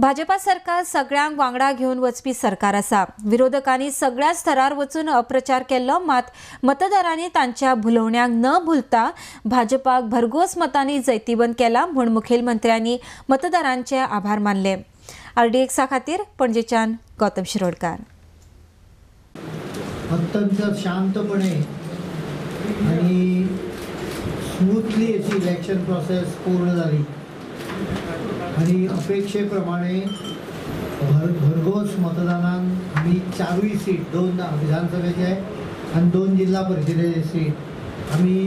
भाजपा सरकार सगळ्यांक वांगडा घेऊन वचपी सरकार आसा। विरोधकांनी सगळ्या स्तरार वचून अप्रचार केल्लो, मात मतदारांनी तांच्या भुलवण्यांक न भुलता भाजपाक भरघोस मतांनी जैतीबंद केला म्हूण मुखेलमंत्र्यांनी मतदारांचे आभार मानले। RDX खातीर पणजेच्यान गौतम शिरोडकार। अत्यंत शांतपणे आणि स्मूथली अशी इलेक्शन प्रोसेस पूर्ण झाली आणि अपेक्षेप्रमाणे भरघोस मतदानात आम्ही 4 सीट, 2 विधानसभेचे आणि 2 जिल्हा परिषदेचे सीट आम्ही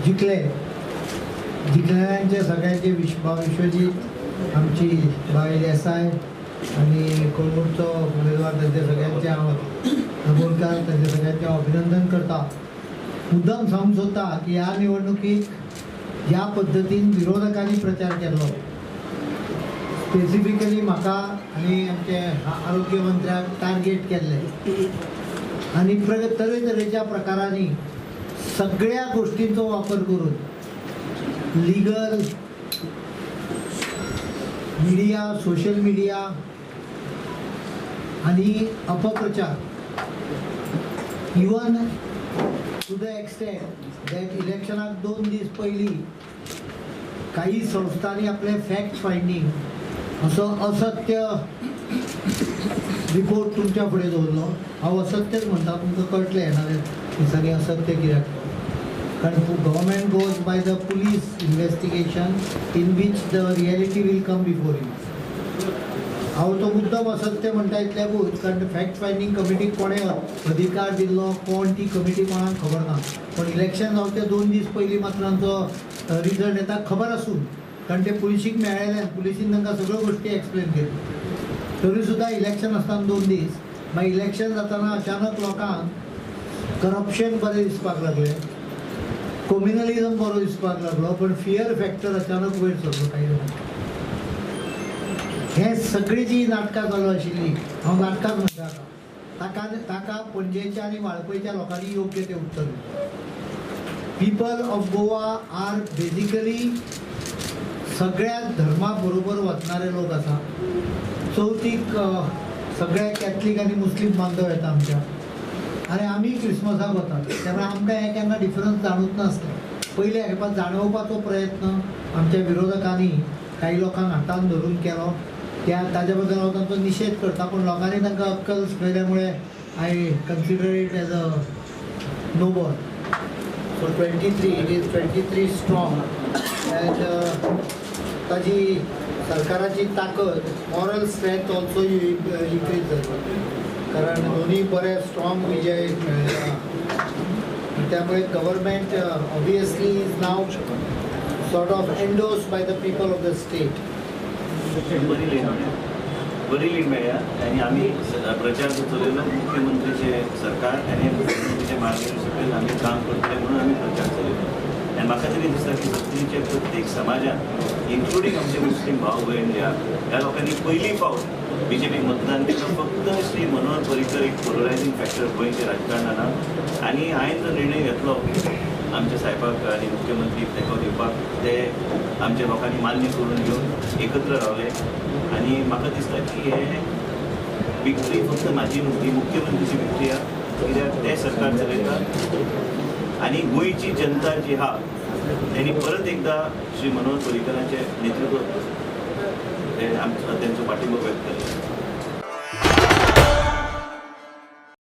जिंकलेल्यांचे सगळ्यांचे विश्वजीत आमची बाय देसाय आणि कोल्हापूरचो उमेदवार त्यांचे सगळ्यांचे हांव दाबोलकार त्यांचे सगळ्यांचे अभिनंदन करता। मुद्दाम सांगूंक सोदता की ह्या निवडणुकीक ह्या पद्धतीन विरोधकांनी प्रचार केलो, स्पेसिफिकली म्हाका आनी आमचे आरोग्य मंत्र्याक टार्गेट केल्ले आणि तरेतरेच्या प्रकारांनी सगळ्या गोष्टींचो वापर करून लिगल मिडिया, सोशल मिडिया आणि अपप्रचार, even to the extent that इलेक्शनाक 2 दीस पयलीं काही संस्थांनी आपले फॅक्ट फायंडींग असो असत्य रिपोर्ट तुमच्या फुडें दवरलो। हांव असत्यच म्हणटा, तुमकां कळटलें येणाऱ्या दिसांनी असत्य कित्याक, कारण government goes by the police investigation in which the reality will come before you. हांव तो मुद्दम असत्य म्हणटा इतल्याकूच कारण फॅक्ट फायंडींग कमिटीक कोणें अधिकार दिल्लो, कोण ती कमिटी कोणाक खबर ना, पण इलेक्शन जावचे 2 दीस पयलीं मात्र तांचो रिजल्ट येता खबर आसून, कारण ते पुलिशीक मेळ्ळेले, पुलिसीन तांकां सगळ्यो गोश्टी एक्सप्लेन केल्यो। तरी सुद्दां इलेक्शन आसतना 2 दीस मागीर इलेक्शन जाताना अचानक लोकांक करप्शन बरें दिसपाक लागलें, कम्युनलिझम बरो दिसपाक लागलो, पण फियर फॅक्टर अचानक वयर सरलो काही जाणांक। हे सगळी जी नाटकां चालू आशिल्ली, हांव नाटकां म्हणटा ताका पणजेच्या आनी वाळपयच्या लोकांनी योग्य ते उत्तर दिलें। People of Goa are basically सगळ्या धर्मा बरोबर वचणारे लोक आसा। चवथीक सगळे कॅथलीक आनी मुस्लीम बांधव येता आमच्या, आनी आमी क्रिसमसाक वतात, तेन्ना आमकां हे केन्ना डिफरन्स जाणूच नासलें। पयले खेपा जाणोवपाचो प्रयत्न आमच्या विरोधकांनी काही लोकांक हातान धरून केलो, ताजे बद्दल हांव तांचो निशेध करता, पण लोकांनी तांकां अक्कल शिकयल्यामुळे I consider it as a no ball. So 23 it is 23 strong and ताजी सरकाराची ताकद, मॉरल स्ट्रेंथ ऑल्सो इनक्रीज जाली, कारण दोन्ही बरे स्ट्रॉंग विजय मेळ्ळा। त्यामुळे government obviously is now sort of endorsed by the people of the state. बरी लीड मेळ्ळ्या आनी आमी प्रचार चलयलो, मुख्यमंत्रीचे सरकार आनी मुख्यमंत्रीचे मार्गदर्शनाखातीर आमी काम करतले म्हणून आमी प्रचार चलयलो। आनी म्हाका तरी दिसता की कोंकणीच्या प्रत्येक समाजान इन्क्लुडींग आमचे मुस्लीम भाव भयण जे आहा ह्या लोकांनी पयली फावट बीजेपीक मतदान केलं। फक्त श्री मनोहर पर्रीकर एक पोलरायझींग फॅक्टर गोंयच्या राजकारणान, आनी हांवें जो निर्णय घेतलो आमच्या साहेबाक आनी मुख्यमंत्रीक तेंको दिवपाक, ते आमच्या लोकांनी मान्य करून घेवन एकत्र रावले। आनी म्हाका दिसता की हे विक्ट्री फक्त म्हाजी न्हू, ती मुख्यमंत्रीची विक्ट्री आहा, कित्याक ते सरकार चलयता आनी गोंयची जनता जी आहा त्यांनी परत एकदा श्री मनोहर पर्रीकरांचे नेतृत्व तेंचो पाठिंबो व्यक्त केलो।